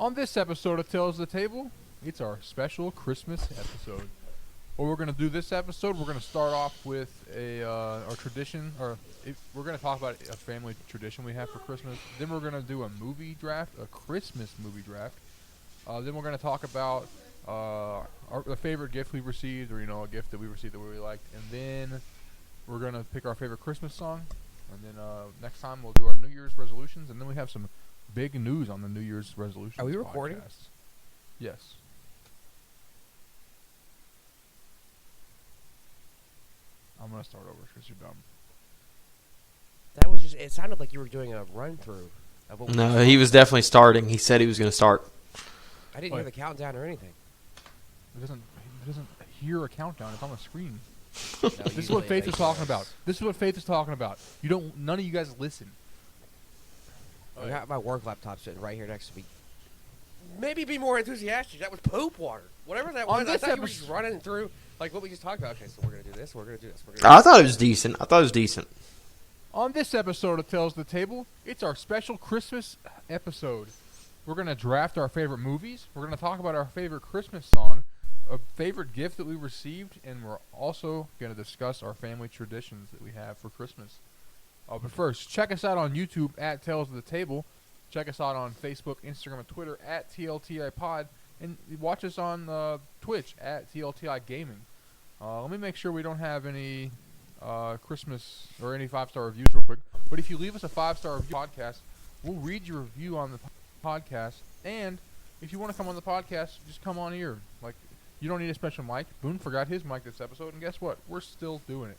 On this episode of Tales of the Table, it's our special Christmas episode. What we're going to do this episode, we're going to start off with our tradition, we're going to talk about a family tradition we have for Christmas. Then we're going to do a movie draft, a Christmas movie draft. Then we're going to talk about the favorite gift we've received, or a gift that we received that we really liked. And then we're going to pick our favorite Christmas song. And then next time we'll do our New Year's resolutions, and then we have some big news on the New Year's resolutions. Are we recording? Podcast. Yes. I'm going to start over because you're dumb. That was just, it sounded like you were doing a run through of what No, he was definitely starting. He said he was going to start. I didn't hear the countdown or anything. It doesn't hear a countdown. It's on the screen. No, This is what Faith is talking about. This is what Faith is talking about. None of you guys listen. I got my work laptop sitting right here next to me. Maybe be more enthusiastic. That was poop water. Whatever that was. I thought you were just running through like what we just talked about. Okay, so we're going to do this. We're going to do this. We're gonna do I thought it was decent. On this episode of Tales of the Table, it's our special Christmas episode. We're going to draft our favorite movies. We're going to talk about our favorite Christmas song, a favorite gift that we received, and we're also going to discuss our family traditions that we have for Christmas. But first, check us out on YouTube at Tales of the Table. Check us out on Facebook, Instagram, and Twitter at TLTI Pod. And watch us on Twitch at TLTI Gaming. Let me make sure we don't have any Christmas or any 5-star reviews real quick. But if you leave us a 5-star review podcast, we'll read your review on the podcast. And if you want to come on the podcast, just come on here. Like, you don't need a special mic. Boone forgot his mic this episode, and guess what? We're still doing it.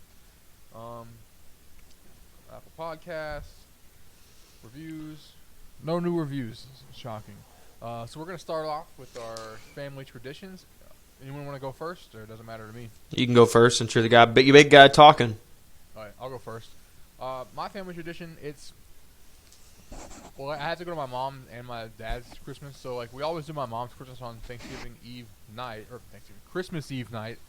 Apple Podcasts, reviews. No new reviews. Shocking. So we're going to start off with our family traditions. Anyone want to go first, or it doesn't matter to me? You can go first since you're the guy, but you big guy talking. All right, I'll go first. My family tradition, I had to go to my mom and my dad's Christmas, so like we always do my mom's Christmas on Christmas Eve night,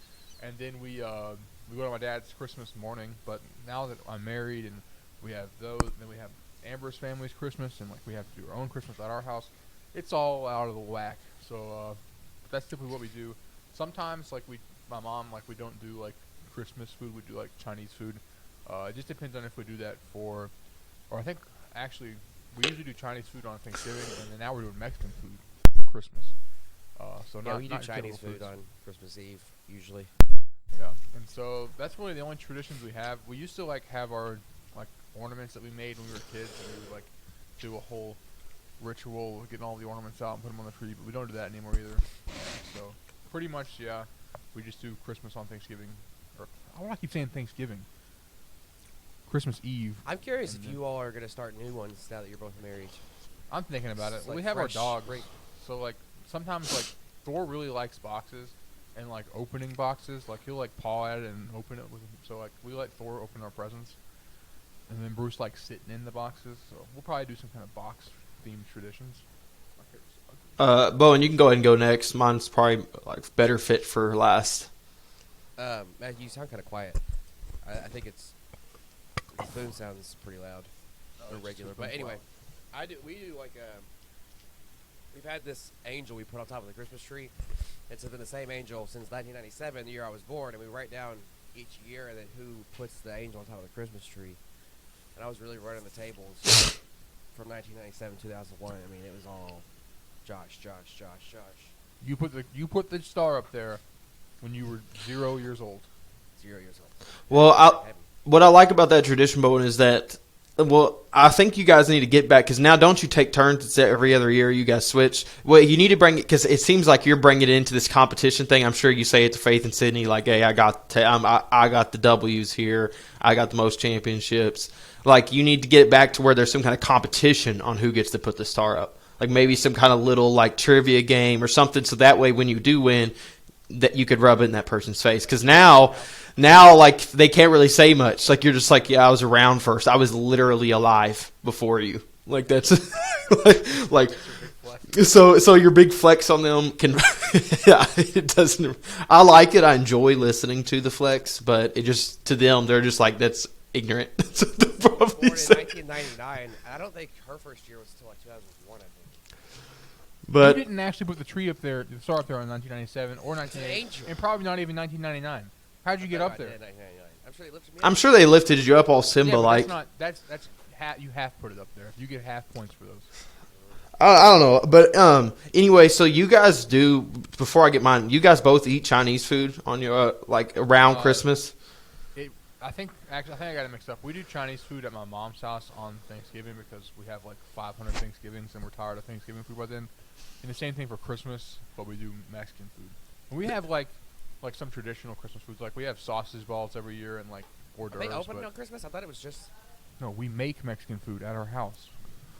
and then we go to my dad's Christmas morning. But now that I'm married and we have those, and then we have Amber's family's Christmas, and like we have to do our own Christmas at our house. It's all out of the whack. So that's typically what we do. Sometimes my mom, we don't do like Christmas food. We do like Chinese food. It just depends on if we do that or I think actually we usually do Chinese food on Thanksgiving, and then now we're doing Mexican food for Christmas. we do Chinese food on Christmas Eve usually. Yeah, and so that's really the only traditions we have. We used to have our ornaments that we made when we were kids, and we would do a whole ritual of getting all the ornaments out and put them on the tree, but we don't do that anymore either. So pretty much, yeah, we just do Christmas on Thanksgiving. Or why do I keep saying Thanksgiving? Christmas Eve. I'm curious if you all are going to start new ones now that you're both married. I'm thinking about it. Like we have fresh, our dog, so sometimes Thor really likes boxes and opening boxes. He'll paw at it and open it with him. So we let Thor open our presents, and then Bruce sitting in the boxes. So we'll probably do some kind of box themed traditions. Bowen, you can go ahead and go next. Mine's probably better fit for last. Man, you sound kind of quiet. I think the phone sounds pretty loud or regular. But anyway, we do we've had this angel we put on top of the Christmas tree. It's been the same angel since 1997, the year I was born, and we write down each year and then who puts the angel on top of the Christmas tree. And I was really running the tables from 1997 2001. I mean, it was all Josh. You put the star up there when you were 0 years old. 0 years old. Well, what I like about that tradition, Bowen, is that, I think you guys need to get back, because now don't you take turns? It's every other year you guys switch. Well, you need to bring it, because it seems like you're bringing it into this competition thing. I'm sure you say it to Faith and Sydney, hey, I got the W's here. I got the most championships. You need to get back to where there's some kind of competition on who gets to put the star up. Maybe some kind of little trivia game or something, so that way when you do win, that you could rub it in that person's face. Because now they can't really say much. You're just yeah, I was around first. I was literally alive before you. That's so your big flex on them can yeah, it doesn't. I like it. I enjoy listening to the flex, but it just to them they're just that's ignorant. That's what they're probably born in 1999. I don't think her first year was until 2001. I think. But you didn't actually put the tree up there, the star up there in 1997 or 1980, and probably not even 1999. How'd you get up there? I'm sure they lifted me up. I'm sure they lifted you up all Simba Yeah, but like. that's you have to put it up there. You get half points for those. I don't know, but anyway, so you guys do. Before I get mine, you guys both eat Chinese food on your like around Christmas. I think I got it mixed up. We do Chinese food at my mom's house on Thanksgiving because we have like 500 Thanksgivings and we're tired of Thanksgiving food by then. And the same thing for Christmas, but we do Mexican food. And we have like some traditional Christmas foods. Like we have sausage balls every year and like hors d'oeuvres. Are they open on Christmas? I thought it was just. No, we make Mexican food at our house.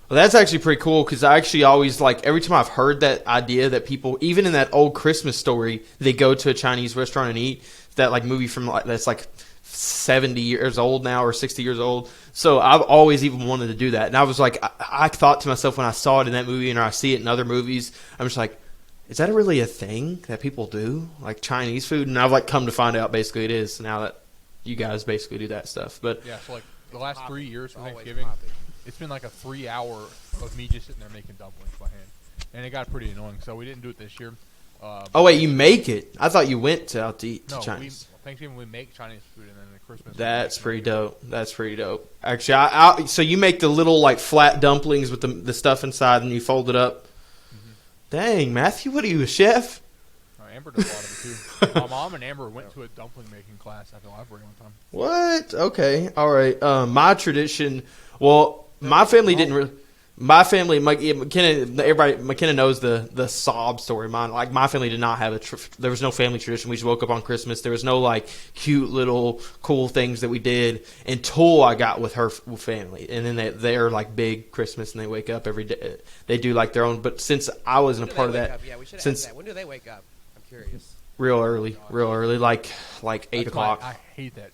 Well, that's actually pretty cool because I actually always like every time I've heard that idea that people, even in that old Christmas story, they go to a Chinese restaurant and eat. That like movie from like that's like 70 years old now or 60 years old. So I've always even wanted to do that. And I was like, I thought to myself when I saw it in that movie and I see it in other movies, I'm just like, is that really a thing that people do? Like Chinese food? And I've like come to find out basically it is now that you guys basically do that stuff. But yeah, so like the last 3 years for Always Thanksgiving, popping. it's been like a 3 hour of me just sitting there making dumplings by hand. And it got pretty annoying, so we didn't do it this year. oh wait, you make it? I thought you went out to eat Chinese. Thanksgiving we make Chinese food, and then at Christmas. That's pretty dope. That's pretty dope. Actually, so you make the little like flat dumplings with the stuff inside, and you fold it up. Mm-hmm. Dang, Matthew, what are you, a chef? Amber does a lot of it too. My mom and Amber went to a dumpling making class at the library one time. What? Okay, all right. My tradition. Well, my family didn't really. My family, McKenna knows the sob story. Mine, like my family did not have there was no family tradition. We just woke up on Christmas. There was no like cute little cool things that we did until I got with her family, and then they're like big Christmas and they wake up every day. They do like their own. But since I wasn't a part of that, Yeah, we should have that. When do they wake up? I'm curious. real early, like 8 o'clock. I hate that.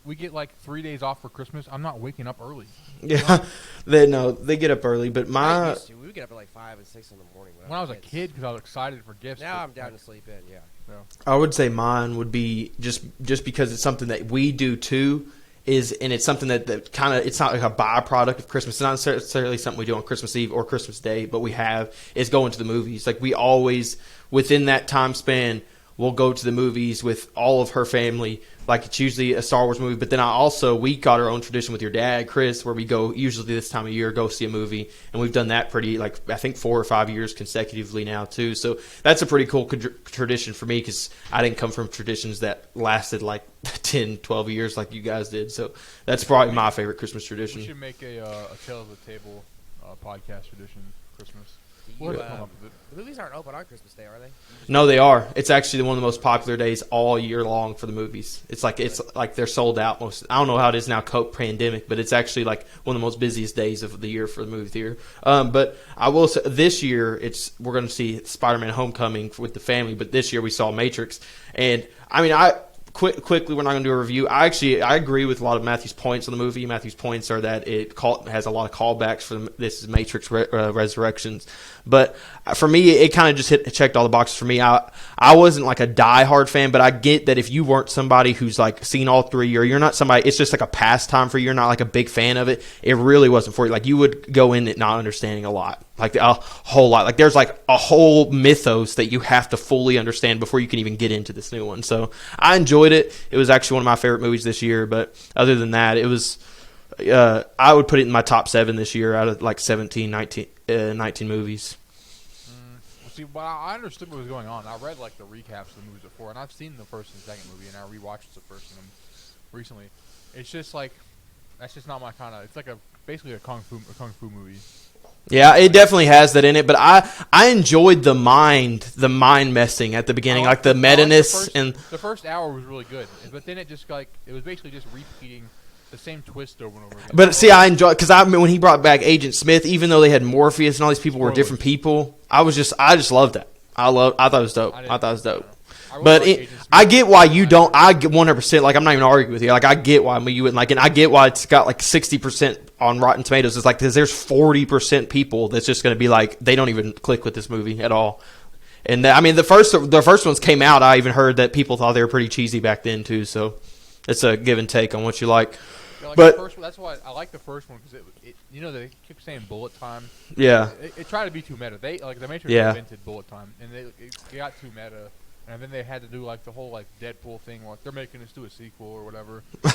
We get like 3 days off for Christmas. I'm not waking up early. Yeah, they get up early, but I used to. We would get up at like 5 and 6 in the morning. When I was a kid, because I was excited for gifts. Now I'm down to sleep in. Yeah. So. I would say mine would be just because it's something that we do too. And it's something that kind of, it's not like a byproduct of Christmas. It's not necessarily something we do on Christmas Eve or Christmas Day, but we have is going to the movies. Like we always, within that time span, we'll go to the movies with all of her family. Like it's usually a Star Wars movie, but then we got our own tradition with your dad, Chris, where we go usually this time of year, go see a movie. And we've done that pretty, like, I think 4 or 5 years consecutively now too. So that's a pretty cool tradition for me because I didn't come from traditions that lasted like 10, 12 years like you guys did. So that's probably my favorite Christmas tradition. We should make a Tale of the Table podcast tradition Christmas. The movies aren't open on Christmas Day, are they? No, they are. It's actually one of the most popular days all year long for the movies. It's like they're sold out most. I don't know how it is now, pandemic, but it's actually like one of the most busiest days of the year for the movie theater. But I will say this year we're going to see Spider-Man: Homecoming with the family, but this year we saw Matrix, and I mean quickly, we're not going to do a review. I agree with a lot of Matthew's points on the movie. Matthew's points are that it has a lot of callbacks for this is Matrix Resurrections. But for me, it kind of just checked all the boxes for me. I wasn't like a diehard fan, but I get that if you weren't somebody who's like seen all three, or you're not somebody, it's just like a pastime for you. You're not like a big fan of it. It really wasn't for you. Like you would go in it not understanding a lot, like a whole lot. Like there's like a whole mythos that you have to fully understand before you can even get into this new one. So I enjoyed it. It was actually one of my favorite movies this year. But other than that, it was. I would put it in my top 7 this year out of like 19 movies. See, but I understood what was going on. I read like the recaps of the movies before, and I've seen the first and second movie, and I rewatched the first one recently. It's just like that's just not my kind of. It's like basically a kung fu movie. Yeah, it definitely has that in it, but I enjoyed the mind messing at the beginning, like the meta-ness and the first hour was really good, but then it just it was basically just repeating the same twist over and over again. But see, I enjoyed because when he brought back Agent Smith, even though they had Morpheus and all these people were different people, I just loved that. I thought it was dope. I thought it was dope. But I get why you don't. I get 100%. Like I'm not even arguing with you. Like I get why you wouldn't like, and I get why it's got like 60% on Rotten Tomatoes. It's like because there's 40% people that's just going to be like they don't even click with this movie at all. And I mean the first ones came out. I even heard that people thought they were pretty cheesy back then too. So it's a give and take on what you like. Yeah, like But- the first one, that's why I like the first one because it you know they keep saying bullet time. Yeah. It tried to be too meta. They like the Matrix Yeah. invented bullet time, and it got too meta, and then they had to do like the whole like Deadpool thing, like they're making us do a sequel or whatever. And that was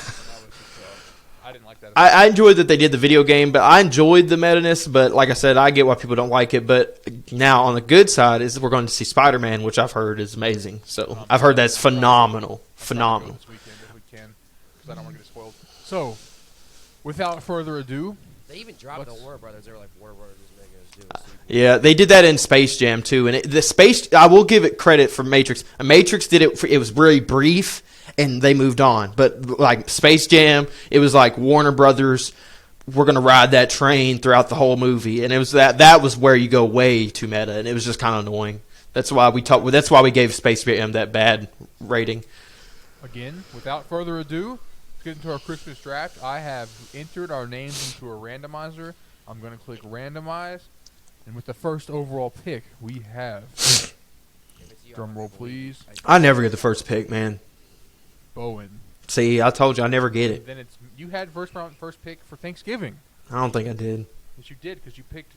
just, I didn't like that. I enjoyed that they did the video game, but I enjoyed the meta-ness. But like I said, I get why people don't like it. But now on the good side is we're going to see Spider-Man, which I've heard is amazing. So I've heard that's phenomenal. I'm trying to go this weekend if we can, because I don't want to get spoiled. So, without further ado, They even dropped the Let's- Warner Brothers. They were like, Warner Brothers is making us do a sequel. Yeah, they did that in Space Jam too, and the Space. I will give it credit for Matrix. Matrix did it. It was really brief, and they moved on. But like Space Jam, it was like Warner Brothers. We're gonna ride that train throughout the whole movie, and it was that was where you go way too meta, and it was just kind of annoying. That's why we talked. That's why we gave Space Jam that bad rating. again, without further ado, let's get into our Christmas draft. I have entered our names into a randomizer. I'm going to click randomize. And with the first overall pick, we have, If it's you, drum I'm roll like, please, I never get the first pick, man. Bowen. See, I told you I never get it. Then it's you had first pick for Thanksgiving. I don't think I did. Yes, you did because you picked.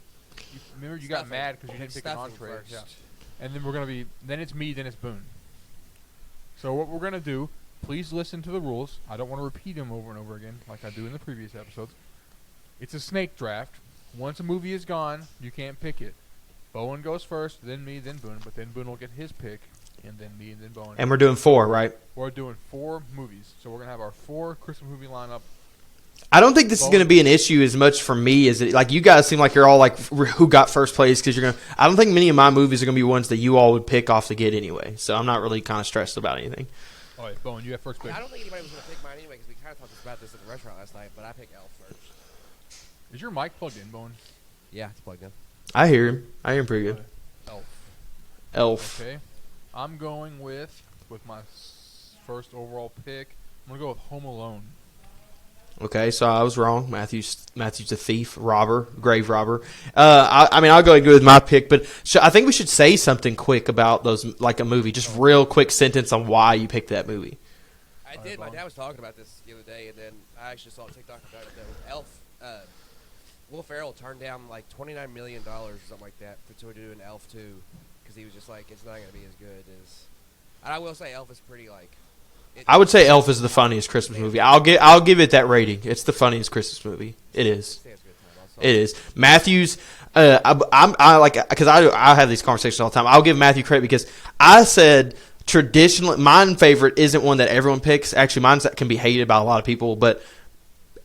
Remember, you got Stuffing. mad because you didn't pick an Stuffing entree. first. Yeah. And then we're gonna be. Then it's me. Then it's Boone. So what we're gonna do? Please listen to the rules. I don't want to repeat them over and over again like I do in the previous episodes. It's a snake draft. Once a movie is gone, you can't pick it. Bowen goes first, then me, then Boone. But then Boone will get his pick, and then me, and then Bowen. And we're doing 4, right? We're doing 4 movies. So we're gonna have our 4 Christmas movie lineup. I don't think this is going to be an issue as much for me as it. Like you guys seem like you're all like who got first place because you're going to. I don't think many of my movies are going to be ones that you all would pick off to get anyway. So I'm not really kind of stressed about anything. All right, Bowen, you have first pick. I don't think anybody was going to pick mine anyway because we kind of talked about this at the restaurant last night, but I picked Elf first. Is your mic plugged in, Bowen? Yeah, it's plugged in. I hear him. I hear him pretty good. Elf. Elf. Okay. I'm going with my first overall pick. I'm gonna go with Home Alone. Okay, so I was wrong. Matthew's a thief, robber, grave robber. I mean, I'll go ahead and go with my pick, but I think we should say something quick about those, like a movie. Just real quick sentence on why you picked that movie. I did. My dad was talking about this the other day, and then I actually saw a TikTok about it. That with Elf, Will Ferrell turned down like $29 million or something like that to do an Elf 2 because he was just like, it's not going to be as good as. And I will say, Elf is pretty like. I would say Elf is the funniest Christmas movie. I'll give it that rating. It's the funniest Christmas movie. It is. It is. Matthew's. I like because I have these conversations all the time. I'll give Matthew credit because I said traditionally my favorite isn't one that everyone picks. Actually, mine can be hated by a lot of people, but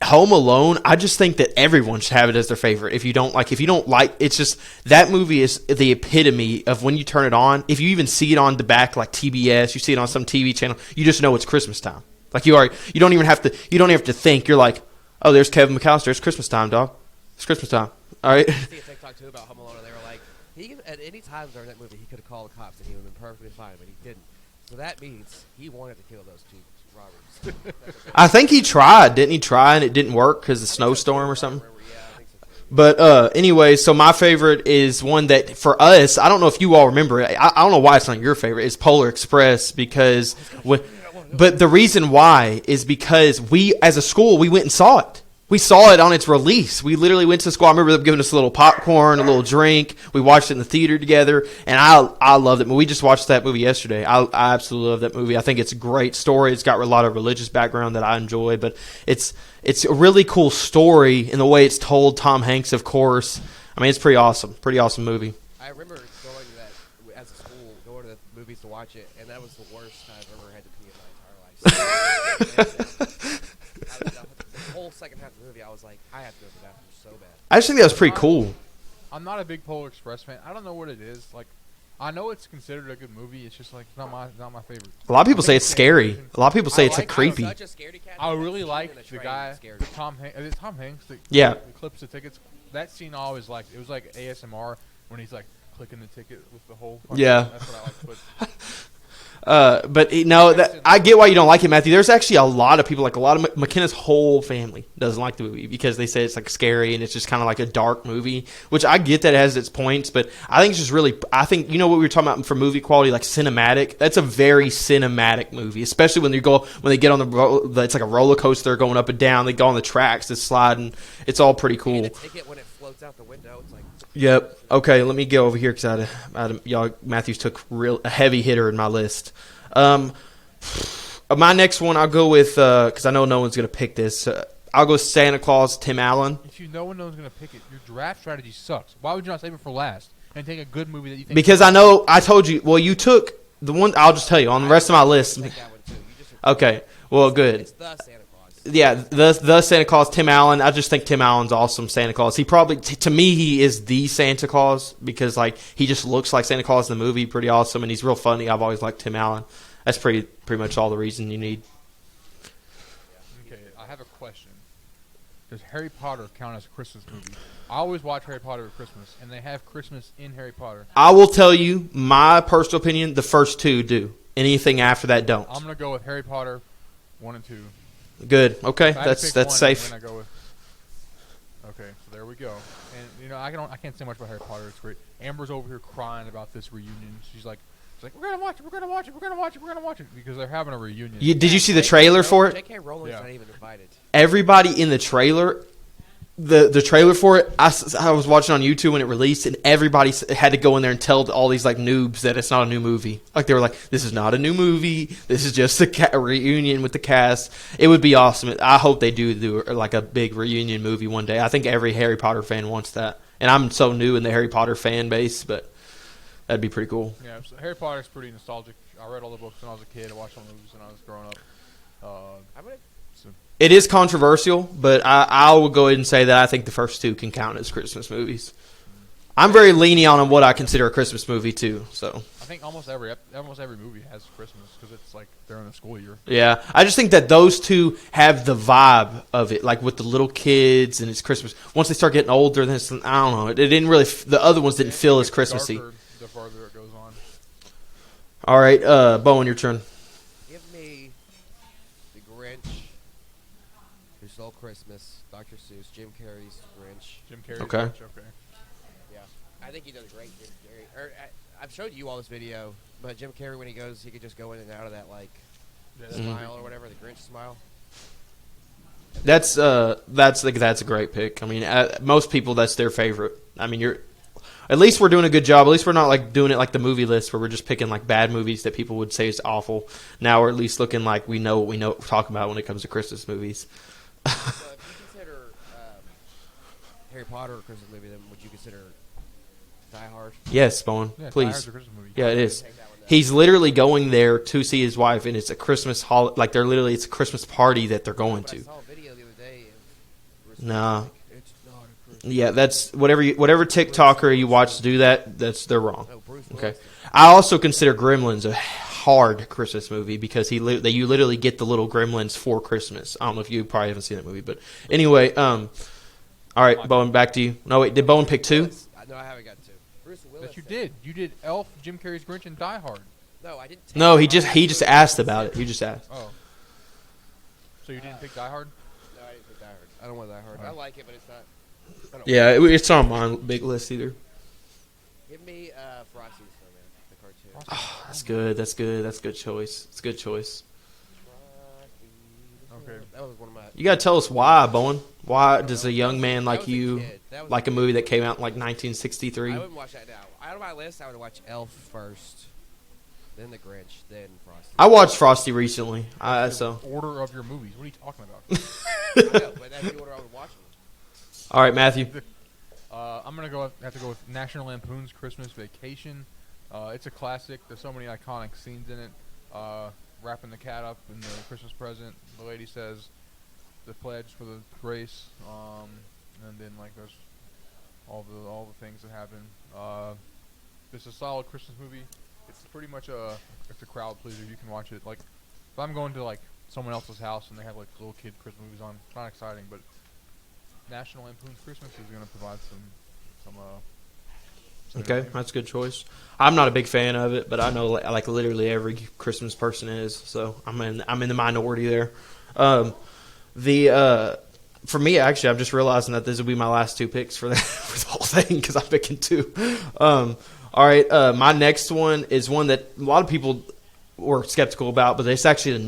Home Alone, I just think that everyone should have it as their favorite. If you don't like, it's just that movie is the epitome of when you turn it on. If you even see it on the back, like TBS, you see it on some TV channel, you just know it's Christmas time. Like you don't even have to think. You're like, oh, there's Kevin McAllister. It's Christmas time, dog. It's Christmas time. All right. I see a TikTok too about Home Alone, and they were like, he at any time during that movie he could have called the cops and he would have been perfectly fine, but he didn't. So that means he wanted to kill those two robbers. I think he tried, didn't he? Try and it didn't work because of the snowstorm or something. Yeah, I think so too. But anyway, so my favorite is one that for us, I don't know if you all remember it. I don't know why it's not your favorite. It's Polar Express because but the reason why is because we as a school we went and saw it. We saw it on its release. We literally went to the school. I remember them giving us a little popcorn, a little drink. We watched it in the theater together, and I loved it. We just watched that movie yesterday. I absolutely love that movie. I think it's a great story. It's got a lot of religious background that I enjoy, but it's a really cool story in the way it's told. Tom Hanks, of course. I mean, it's pretty awesome. Pretty awesome movie. I remember going to that as a school, going to the movies to watch it, and that was the worst I've ever had to pee in my entire life. The whole second half of the movie, I was like, I have to go to the bathroom so bad. I just think that was pretty cool. I'm not a big Polar Express fan. I don't know what it is. Like, I know it's considered a good movie. It's just like it's not my favorite. A lot of people say it's scary. A lot of people say it's a creepy. I'm such a scaredy cat. I really That like scene in the train guy, scared the me. Tom Hanks. Is it Tom Hanks? Yeah. The clips the tickets. That scene I always liked. It was like ASMR when he's like clicking the ticket with the whole. Yeah. That's what I like. But no, I get why you don't like it, Matthew. There's actually a lot of people, like a lot of McKenna's whole family doesn't like the movie because they say it's like scary and it's just kind of like a dark movie, which I get that it has its points, but I think it's just really, I think, you know what we were talking about for movie quality, like cinematic, that's a very cinematic movie, especially when they get on it's like a roller coaster going up and down, they go on the tracks, it's sliding, it's all pretty cool. You get a ticket when it floats out the window, it's like... Yep. Okay, let me go over here because Matthews took a heavy hitter in my list. My next one, I'll go with because I know no one's gonna pick this. I'll go Santa Claus, Tim Allen. If you know no one's gonna pick it, your draft strategy sucks. Why would you not save it for last and take a good movie that you think? Because I know I told you. Well, you took the one. I'll just tell you on the rest of my list. Okay. Well, good. It's the Santa Claus. Yeah, the Santa Claus, Tim Allen. I just think Tim Allen's awesome Santa Claus. He probably, to me, he is the Santa Claus because like he just looks like Santa Claus in the movie, pretty awesome, and he's real funny. I've always liked Tim Allen. That's pretty much all the reason you need. Okay, I have a question. Does Harry Potter count as a Christmas movie? I always watch Harry Potter at Christmas, and they have Christmas in Harry Potter. I will tell you my personal opinion. The first two do. Anything after that don't. I'm gonna go with Harry Potter 1 and 2. Good. Okay, If I had to that's pick one, safe. I'm gonna go with. Okay, so there we go. And you know, I can't say much about Harry Potter. It's great. Amber's over here crying about this reunion. She's like, we're gonna watch it. We're gonna watch it. We're gonna watch it. We're gonna watch it because they're having a reunion. Did you see the trailer for it? J.K. Rowling's Yeah. not even invited. Everybody in the trailer, the trailer for it, I was watching on YouTube when it released, and everybody had to go in there and tell all these like noobs that it's not a new movie. Like they were like, "This is not a new movie. This is just a reunion with the cast." It would be awesome. I hope they do like a big reunion movie one day. I think every Harry Potter fan wants that, and I'm so new in the Harry Potter fan base, but that'd be pretty cool. Yeah, so Harry Potter's pretty nostalgic. I read all the books when I was a kid. I watched all the movies when I was growing up. I'm gonna It is controversial, but I will go ahead and say that I think the first two can count as Christmas movies. I'm very lenient on what I consider a Christmas movie too. So I think almost every movie has Christmas because it's like they're in the school year. yeah, I just think that those two have the vibe of it, like with the little kids and it's Christmas. Once they start getting older, then it's, I don't know. It didn't really. The other ones didn't feel as Christmassy. The farther it goes on. All right, Bowen, your turn. give me the Grinch, Who Stole Christmas, Dr. Seuss, Jim Carrey's Grinch. Jim Carrey. Okay. Okay. Yeah, I think he does great. Jim Carrey. I've showed you all this video, but Jim Carrey when he goes, he could just go in and out of that like smile or whatever, the Grinch smile. That's a great pick. I mean, most people that's their favorite. I mean, at least we're doing a good job. At least we're not like doing it like the movie list where we're just picking like bad movies that people would say is awful. Now we're at least looking like we know what we're talking about when it comes to Christmas movies. So if you consider Harry Potter a Christmas movie, then would you consider Die Hard? Yes, Bowen, Yeah, Die please. Hard's a Christmas movie. Yeah, it is. Take that one down. He's literally going there to see his wife, and it's a Christmas it's a Christmas party that they're going But I to. saw a video the other day. Nah. Like, it's not a Christmas. Yeah, that's whatever TikToker you watch do that. They're wrong. No, Bruce Okay. Willis. I also consider Gremlins a hard Christmas movie because you literally get the little Gremlins for Christmas. I don't know if you probably haven't seen that movie, but anyway, all right, Bowen, back to you. No, wait, did Bowen pick two? No, I haven't got two. Bruce Willis. That you did. You did Elf, Jim Carrey's Grinch, and Die Hard. No, I didn't. Take No, he Die just Hard. asked about it. He just asked. Oh. So you didn't pick Die Hard? No, I didn't pick Die Hard. I don't want Die Hard. I like it, but it's not. I don't Yeah, it's on my big list either. Give me Frosty's Snowman, the cartoon. Oh, that's good. That's good. That's a good choice. It's a good choice. Okay. That was one of my. You gotta tell us why, Bowen. Why does a young man That like was a you kid. That was like a kid. movie that came out in like I 1963? wouldn't watch that now. Out of my list, I would watch Elf first, then The Grinch, then Frosty. I watched Frosty recently. So Order of your movies. What are you talking about? I know, but that's the order I would watch them. all right, Matthew. I'm gonna have to go with National Lampoon's Christmas Vacation. It's a classic. There's so many iconic scenes in it. Wrapping the cat up in the Christmas present. The lady says the pledge for the grace. And then like there's all the things that happen. It's a solid Christmas movie. It's pretty much it's a crowd pleaser. You can watch it like if I'm going to like someone else's house and they have like little kid Christmas movies on. It's not exciting, but National Lampoon's Christmas is going to provide some Okay, that's a good choice. I'm not a big fan of it, but I know like literally every Christmas person is, so I'm in the minority there. For me, actually, I'm just realizing that this will be my last two picks for for the whole thing because I'm picking two. All right, my next one is one that a lot of people were skeptical about, but it's actually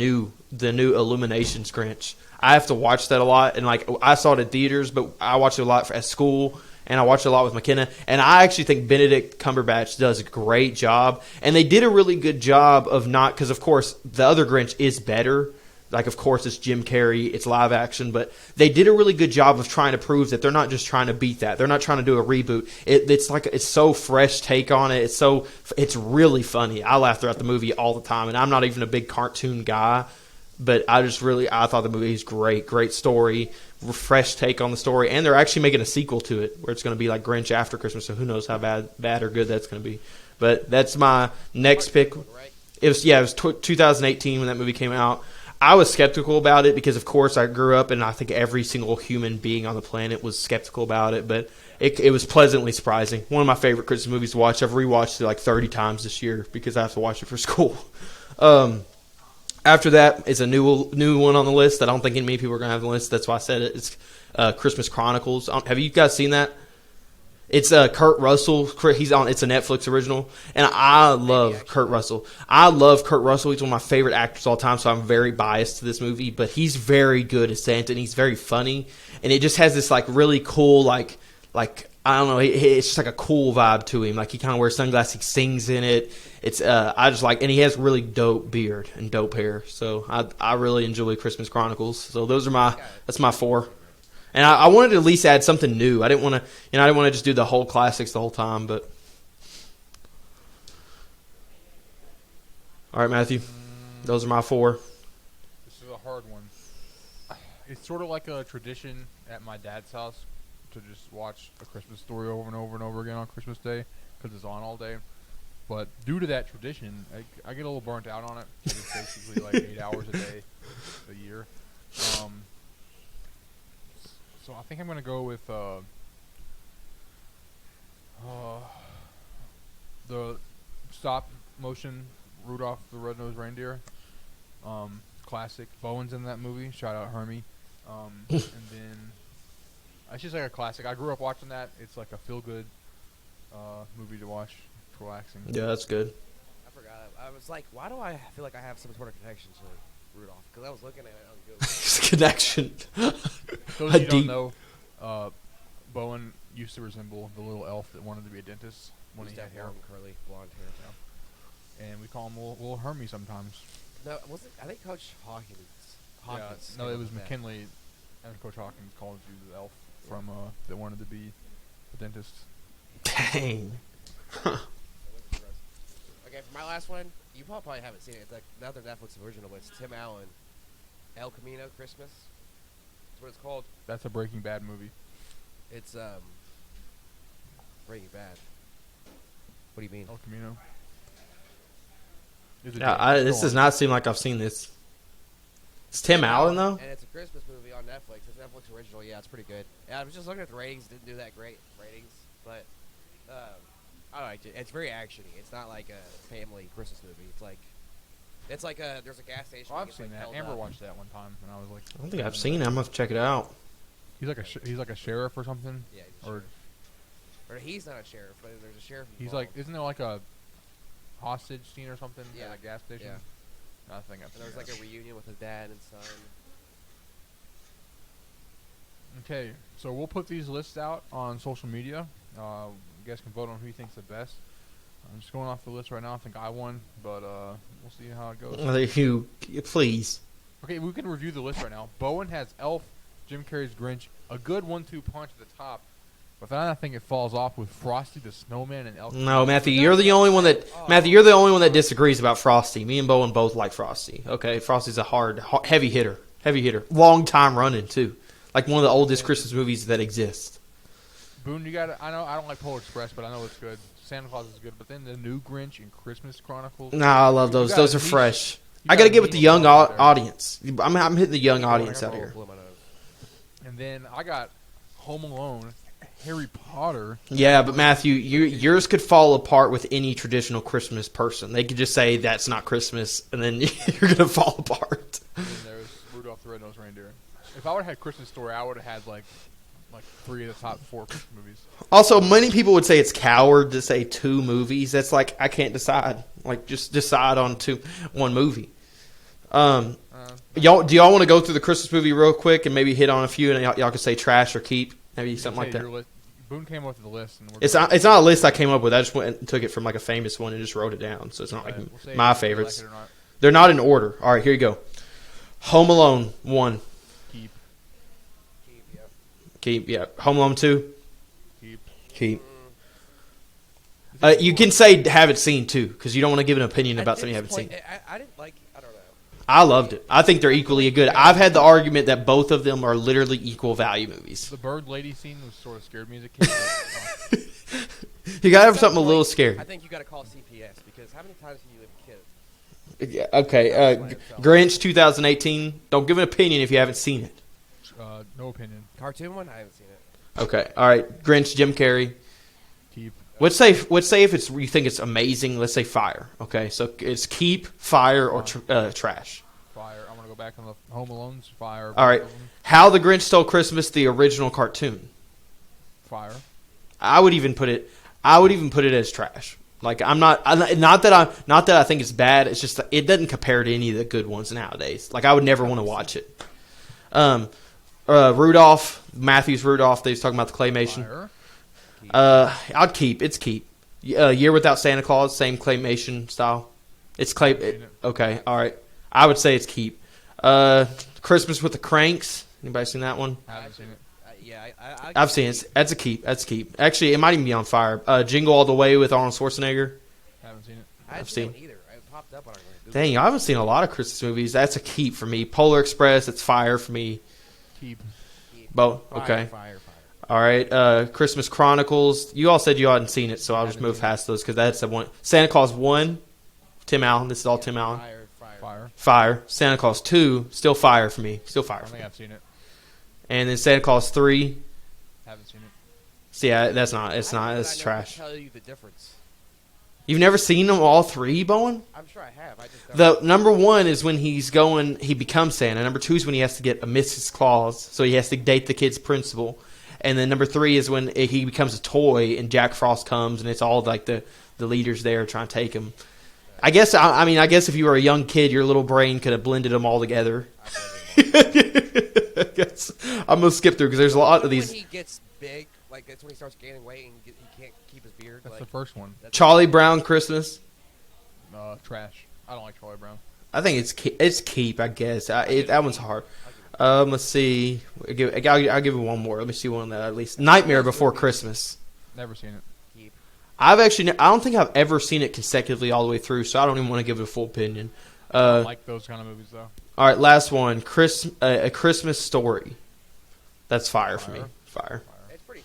the new Illuminations Grinch. I have to watch that a lot, and like I saw it in theaters, but I watched it a lot at school, and I watched it a lot with McKenna. And I actually think Benedict Cumberbatch does a great job, and they did a really good job of not because of course the other Grinch is better. Like, of course, it's Jim Carrey, it's live action, but they did a really good job of trying to prove that they're not just trying to beat that. They're not trying to do a reboot. It's so fresh take on it. It's really funny. I laugh throughout the movie all the time, and I'm not even a big cartoon guy, but I thought the movie is great. Great story, fresh take on the story, and they're actually making a sequel to it where it's going to be like Grinch After Christmas, so who knows how bad or good that's going to be. But that's my next pick. It was 2018 when that movie came out. I was skeptical about it because, of course, I grew up and I think every single human being on the planet was skeptical about it, but it was pleasantly surprising. One of my favorite Christmas movies to watch. I've rewatched it like 30 times this year because I have to watch it for school. After that is a new one on the list that I don't think many people are going to have on the list. That's why I said it. It's Christmas Chronicles. Have you guys seen that? It's Kurt Russell. It's a Netflix original, and I love Kurt Russell. I love Kurt Russell. He's one of my favorite actors of all time, so I'm very biased to this movie. But he's very good as Santa, and he's very funny. And it just has this like really cool like I don't know. It's just like a cool vibe to him. Like he kind of wears sunglasses. He sings in it. It's I just like, and he has really dope beard and dope hair. So I really enjoy Christmas Chronicles. So that's my four. And I wanted to at least add something new. I didn't want to just do the whole classics the whole time. But all right, Matthew, those are my four. This is a hard one. It's sort of like a tradition at my dad's house to just watch A Christmas Story over and over and over again on Christmas Day because it's on all day. But due to that tradition, I get a little burnt out on it. It's basically like 8 hours a day, a year. So I think I'm going to go with the stop motion Rudolph the Red-Nosed Reindeer. Classic. Bowen's in that movie. Shout out Hermie. And then it's just like a classic. I grew up watching that. It's like a feel-good movie to watch. It's relaxing. Yeah, that's good. I forgot. I was like, why do I feel like I have some sort of connection to Rudolph? Because I was looking at it on Google. It's a connection. Those of you who don't know, Bowen used to resemble the little elf that wanted to be a dentist when he had hair. Curly, blonde hair. Yeah. And we call him little Hermie sometimes. No, wasn't I think Coach Hawkins. No, it was McKinley, and Coach Hawkins called you the elf from that wanted to be a dentist. Dang. Okay, for my last one, you probably haven't seen it. It's like another Netflix original, but it's Tim Allen, El Camino Christmas. That's what it's called. That's a Breaking Bad movie. It's Breaking Bad. What do you mean? El Camino. Yeah, this does not seem like I've seen this. It's Tim Allen, though? And it's a Christmas movie on Netflix. It's Netflix original. Yeah, it's pretty good. Yeah, I was just looking at the ratings. Didn't do that great ratings. But I liked it. It's very actiony. It's not like a family Christmas movie. It's like there's a gas station. Oh, I've seen that. Amber watched that one time, and I was like, I don't think I've seen it. I'm going to have to check it out. He's like a sheriff or something. Yeah, or he's not a sheriff, but there's a sheriff. He's like, isn't there like a hostage scene or something at a gas station? Yeah. I think I've seen there was like a reunion with his dad and son. Okay, so we'll put these lists out on social media. You guys can vote on who you think's the best. I'm just going off the list right now. I think I won, but we'll see how it goes. Please. Okay, we can review the list right now. Bowen has Elf, Jim Carrey's Grinch, a good 1-2 punch at the top. But then I think it falls off with Frosty the Snowman and Elf. No, Matthew, you're the only one that disagrees about Frosty. Me and Bowen both like Frosty. Okay, Frosty's a heavy hitter, long time running too, like one of the oldest Christmas movies that exist. Boone, you got. I know I don't like Polar Express, but I know it's good. Santa Claus is good, but then the new Grinch and Christmas Chronicles. Nah, I love those. Those are fresh. I got to get with the young audience. I'm hitting the young audience out here. And then I got Home Alone Harry Potter. Yeah, but Matthew, yours could fall apart with any traditional Christmas person. They could just say that's not Christmas, and then you're gonna fall apart. And then there's Rudolph the Red-Nosed Reindeer. If I would have had Christmas Story, I would have had like 3 of the top 4 Christmas movies. Also, many people would say it's coward to say 2 movies. That's like I can't decide. Like just decide on one movie. Do y'all want to go through the Christmas movie real quick and maybe hit on a few, and y'all can say trash or keep, maybe something like that. Boone came up with the list. And It's not a list I came up with. I just went and took it from like a famous one and just wrote it down. So it's not like my favorites. They're not in order. All right, here you go. Home Alone 1. Keep. Keep, yeah. Home Alone 2. Keep. Mm. You can say haven't seen too, because you don't want to give an opinion about something you haven't seen. I didn't like. I don't know. I loved it. I think they're equally good. I've had the argument that both of them are literally equal value movies. The bird lady scene was sort of scared me as a kid. You gotta have something a little scary. I think you got to call CPS because how many times have you lived a kid? Yeah, okay, Grinch 2018. Don't give an opinion if you haven't seen it. No opinion. Cartoon one? I haven't seen it. Okay, all right. Grinch, Jim Carrey. Keep. Let's say if you think it's amazing. Let's say fire. Okay, so it's keep, fire, or trash. Fire. I'm gonna go back on the Home Alone's fire. All right. How the Grinch Stole Christmas, the original cartoon. Fire. I would even put it as trash. Like not that I think it's bad. It's just that it doesn't compare to any of the good ones nowadays. Like I would never want to watch it. Rudolph, Matthew's Rudolph. They was talking about the claymation. Fire. I'd keep. It's keep. Year Without Santa Claus, same claymation style. It's okay, all right. I would say it's keep. Christmas with the Cranks. Anybody seen that one? I haven't seen it. Yeah, I've seen it. That's a keep. That's a keep. Actually, it might even be on fire. Jingle All the Way with Arnold Schwarzenegger. Haven't seen it. I've seen it either. It popped up on our Google. Dang, I haven't seen a lot of Christmas movies. That's a keep for me. Polar Express, it's fire for me. Keep. Both. Okay. Fire. All right. Christmas Chronicles. You all said you hadn't seen it, so I'll just move past those because that's the one. Santa Claus 1, Tim Allen. This is all Tim Allen. Fire. Santa Claus 2, still fire for me. Still fire I for think me. I've seen it. And then Santa Claus 3. Haven't seen it. See, that's not. It's not. It's trash. Tell you the difference. You've never seen them all 3, Bowen? I'm sure I have. I just don't. The number 1 is when he becomes Santa. Number 2 is when he has to get a Mrs. Claus, so he has to date the kid's principal. And then number 3 is when he becomes a toy and Jack Frost comes and it's all like the leaders there trying to take him. I guess I guess if you were a young kid, your little brain could have blended them all together. I guess I'm gonna skip through because there's a lot of these. When he gets big, like that's when he starts gaining weight and he can't keep his beard. That's the first one. Charlie Brown Christmas. Trash. I don't like Charlie Brown. I think it's keep. I guess that one's hard. Let's see. I'll give it one more. Let me see one that at least. Nightmare Before Christmas. Never seen it. I don't think I've ever seen it consecutively all the way through, so I don't even want to give it a full opinion. I don't like those kind of movies though. All right, last one. A Christmas Story. That's fire for me. Fire. It's pretty.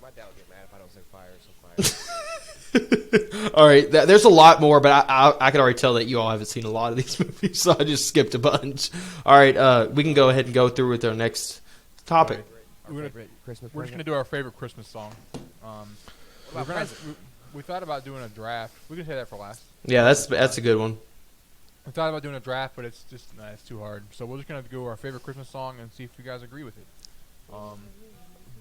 My dad will get mad if I don't say fire. So fire. All right, there's a lot more, but I can already tell that you all haven't seen a lot of these movies, so I just skipped a bunch. All right, we can go ahead and go through with our next topic. We're just gonna do our favorite Christmas song. We thought about doing a draft. We can say that for last. Yeah, that's a good one. We thought about doing a draft, but it's just it's too hard. So we're just gonna go our favorite Christmas song and see if you guys agree with it.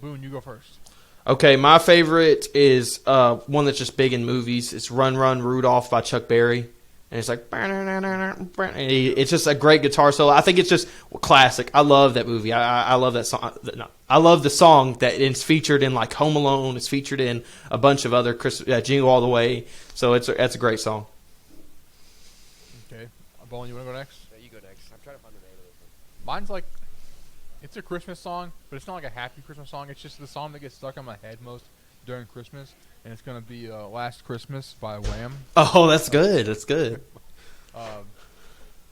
Boone, you go first. Okay, my favorite is one that's just big in movies. It's "Run Run Rudolph" by Chuck Berry, and it's like it's just a great guitar solo. I think it's just classic. I love that movie. I love that song. I love the song that it's featured in, like Home Alone. It's featured in a bunch of other Jingle All the Way. So that's a great song. Okay, Bowen, you want to go next? Yeah, you go next. I'm trying to find the name of this one. Mine's like, it's a Christmas song, but it's not like a happy Christmas song. It's just the song that gets stuck on my head most during Christmas, and it's gonna be "Last Christmas" by Wham. Oh, that's good. That's good. I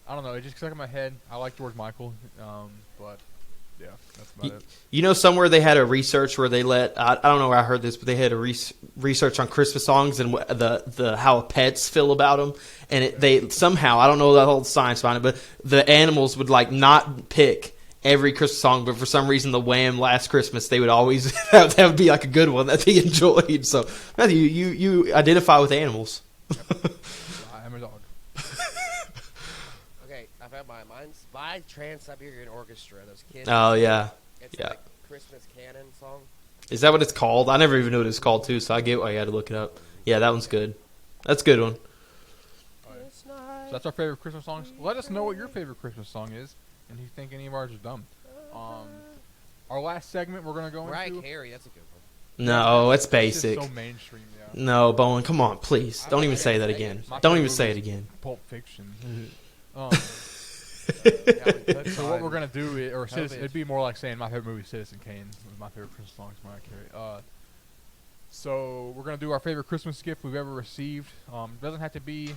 don't know. It just stuck in my head. I like George Michael, but yeah, that's about it. You know, somewhere they had a research where they I don't know where I heard this, but they had a research on Christmas songs and the how pets feel about them, and they somehow, I don't know the whole science behind it, but the animals would like not pick every Christmas song, but for some reason the Wham! Last Christmas they would always that would be like a good one that they enjoyed. So Matthew, you identify with animals. I'm a dog. Okay, I found mine's by Trans-Siberian Orchestra. Those kids. Oh yeah, It's yeah. like Christmas canon song. Is that what it's called? I never even knew what it was called too. So I get why you had to look it up. Yeah, that one's good. That's a good one. So that's our favorite Christmas songs. Let us know what your favorite Christmas song is, and if you think any of ours are dumb. Our last segment we're gonna go Mariah into. Carey, that's a good one. No, it's It's basic. just so mainstream, yeah. No, Bowen, come on, please. Don't even say that again. Don't even say it again. Pulp Fiction. Yeah, So what we're gonna do, Covid. it'd be more like saying my favorite movie, is Citizen Kane. Was my favorite Christmas song is Mariah Carey. So we're gonna do our favorite Christmas gift we've ever received. Doesn't have to be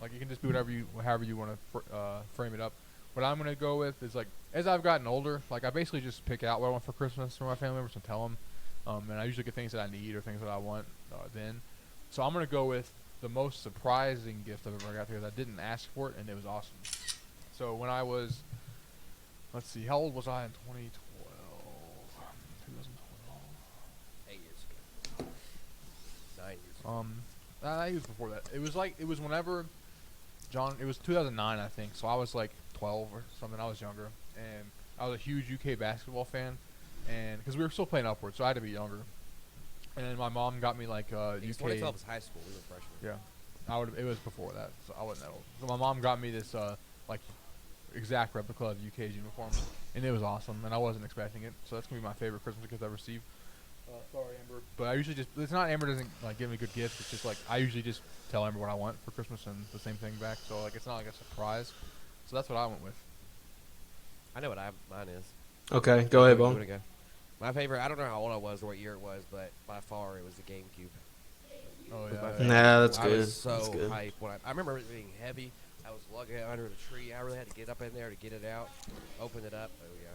like, you can just do however you want to frame it up. What I'm gonna go with is, like, as I've gotten older, like I basically just pick out what I want for Christmas for my family members and tell them. And I usually get things that I need or things that I want then. So I'm gonna go with the most surprising gift I've ever got because I didn't ask for it and it was awesome. So when I was, let's see, how old was I in 2012? 2012. 8 years ago. 9 years ago. It was before that. It was whenever it was 2009, I think. So I was like 12 or something. I was younger, and I was a huge UK basketball fan, and because we were still playing upwards, so I had to be younger. And then my mom got me like UK. 2012 was high school. We were freshmen. Yeah, it was before that, so I wasn't that old. So my mom got me this like exact replica of UK's uniform, and it was awesome, and I wasn't expecting it. So that's gonna be my favorite Christmas gift I've received. Sorry, Amber, but I usually it's not Amber doesn't like give me good gifts. It's just like I usually just tell Amber what I want for Christmas and the same thing back. So like it's not like a surprise. So that's what I went with. I know what mine is. Okay, go ahead, You Bowen. wanna go? My favorite, I don't know how old I was or what year it was, but by far it was the GameCube. Oh It was my yeah. favorite. Nah, that's I good. was so That's good. hyped when I remember it being heavy. I was lugging it under the tree. I really had to get up in there to get it out, open it up. Oh yeah.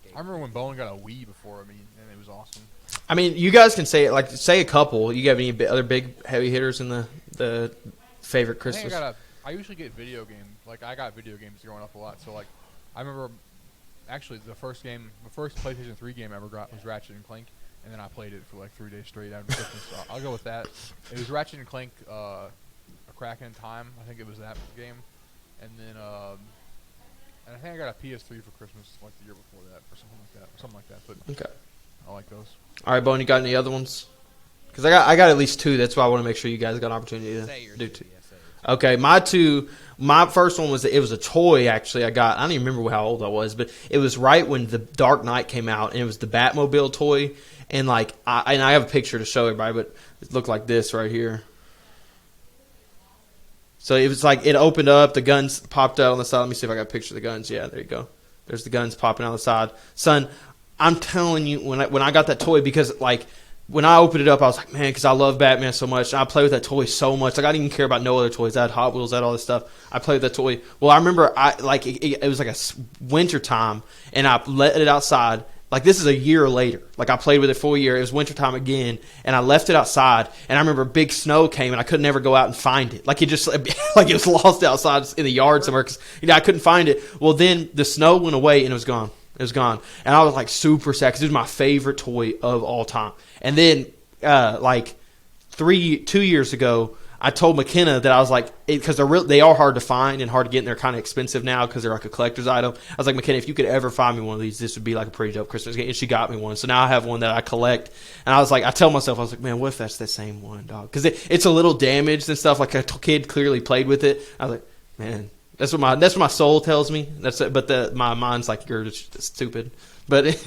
The I remember when Bowen got a Wii before me, and it was awesome. I mean, you guys can say it, like, say a couple. You got any other big heavy hitters in the favorite Christmas? I usually get video games. Like I got video games growing up a lot. So like, I remember actually the first PlayStation 3 game I ever got was Ratchet and Clank, and then I played it for like 3 days straight after Christmas. So I'll go with that. It was Ratchet and Clank, A Crack in Time. I think it was that game, and then and I think I got a PS3 for Christmas like the year before that or something like that. But Okay. I like those. All right, Bowen, you got any other ones? Because I got at least two. That's why I want to make sure you guys got an opportunity Say to yours, do two. yeah, say yours. Okay, my first one was a toy actually I got. I don't even remember how old I was, but it was right when the Dark Knight came out, and it was the Batmobile toy. And like I have a picture to show everybody, but it looked like this right here. So it was like it opened up, the guns popped out on the side. Let me see if I got a picture of the guns. Yeah, there you go. There's the guns popping out the side. Son, I'm telling you, when I got that toy, because like when I opened it up, I was like, man, because I love Batman so much. I play with that toy so much. Like I didn't even care about no other toys. I had Hot Wheels, I had all this stuff. I played with that toy. Well, I remember it was like a winter time, and I let it outside. Like this is a year later. Like I played with it for a year. It was wintertime again, and I left it outside. And I remember big snow came, and I could never go out and find it. Like it just like it was lost outside in the yard somewhere because I couldn't find it. Well, then the snow went away, and it was gone. It was gone, and I was like super sad because it was my favorite toy of all time. And then like 2 years ago, I told McKenna that I was like, because they are hard to find and hard to get, and they're kind of expensive now because they're like a collector's item. I was like, McKenna, if you could ever find me one of these, this would be like a pretty dope Christmas gift. And she got me one, so now I have one that I collect. And I was like, I tell myself, I was like, man, what if that's the same one, dog? Because it's a little damaged and stuff. Like a kid clearly played with it. I was like, man. That's what my soul tells me. But my mind's like, you're just stupid. But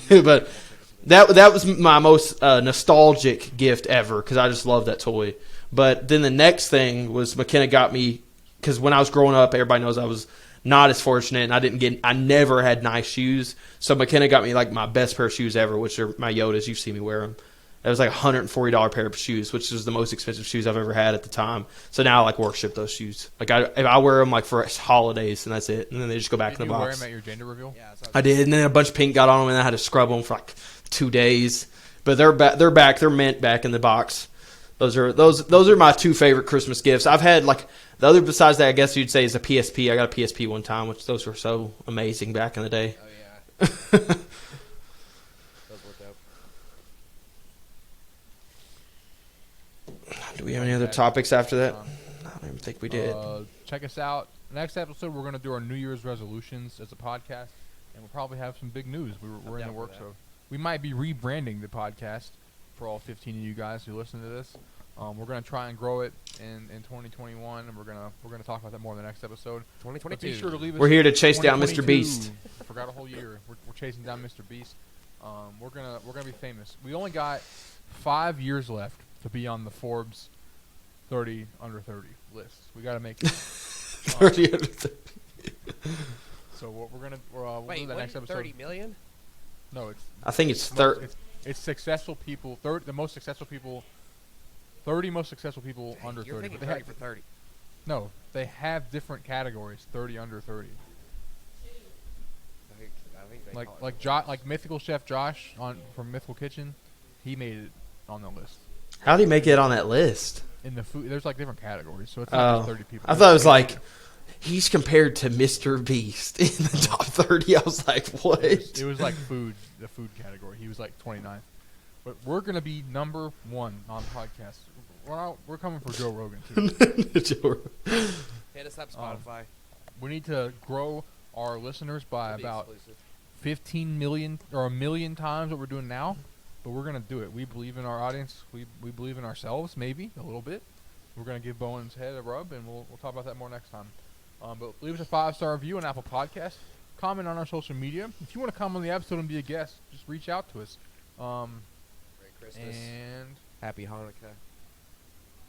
that was my most nostalgic gift ever because I just love that toy. But then the next thing was McKenna got me, because when I was growing up, everybody knows I was not as fortunate, and I never had nice shoes. So McKenna got me like my best pair of shoes ever, which are my Yodas. You've seen me wear them. It was like $140 pair of shoes, which is the most expensive shoes I've ever had at the time. So now I like worship those shoes. Like I wear them like for holidays, and that's it. And then they just go back in the box. Did you wear them at your gender reveal? Yeah, that's what I did, and then a bunch of pink got on them, and I had to scrub them for like 2 days. But they're back. They're mint back in the box. Those are my two favorite Christmas gifts. I've had like the other besides that, I guess you'd say, is a PSP. I got a PSP one time, which those were so amazing back in the day. Oh Those worked out. Do we have any other topics after that? I don't even think we did. Check us out. Next episode, we're going to do our New Year's resolutions as a podcast, and we'll probably have some big news. We're in the works of. We might be rebranding the podcast for all 15 of you guys who listen to this. We're going to try and grow it in 2021, and we're gonna talk about that more in the next episode. 2022. Be sure to leave us. We're here to chase down Mr. 2022. Beast. I forgot a whole year. We're chasing down Mr. Beast. We're gonna be famous. We only got 5 years left to be on the Forbes 30 under 30 list. We got to make it. 30 under 30. So what we're gonna we'll do that next episode. 30 million? No, it's. I think it's 30. It's successful people. The most successful people. 30 most successful people under 30. You're thinking But 30 for 30. No, they have different categories. 30 under 30. I think they call it Like Mythical Chef Josh from Mythical Kitchen, he made it on the list. How did he make it on that list? In the food, there's like different categories, so it's not just 30 people. I thought it was like he's compared to Mr. Beast in the top 30. I was like, what? It was like food, the food category. He was like 29th. But we're gonna be number 1 on podcasts. We're coming for Joe Rogan too. Hit us up, Spotify. We need to grow our listeners by about Exclusive. 15 million or 1 million times what we're doing now. But we're gonna do it. We believe in our audience. We believe in ourselves, maybe a little bit. We're gonna give Bowen's head a rub, and we'll talk about that more next time. But leave us a 5-star review on Apple Podcasts. Comment on our social media. If you want to come on the episode and be a guest, just reach out to us. Merry Christmas. And Happy Hanukkah.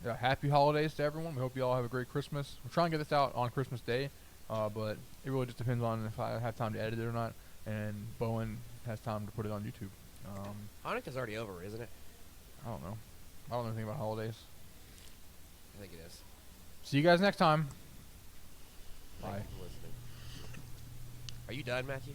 yeah, happy holidays to everyone. We hope you all have a great Christmas. We're trying to get this out on Christmas Day, but it really just depends on if I have time to edit it or not, and Bowen has time to put it on YouTube. Hanukkah's already over, isn't it? I don't know. I don't know anything about holidays. I think it is. See you guys next time. Thank Bye. you for listening. Are you done, Matthew?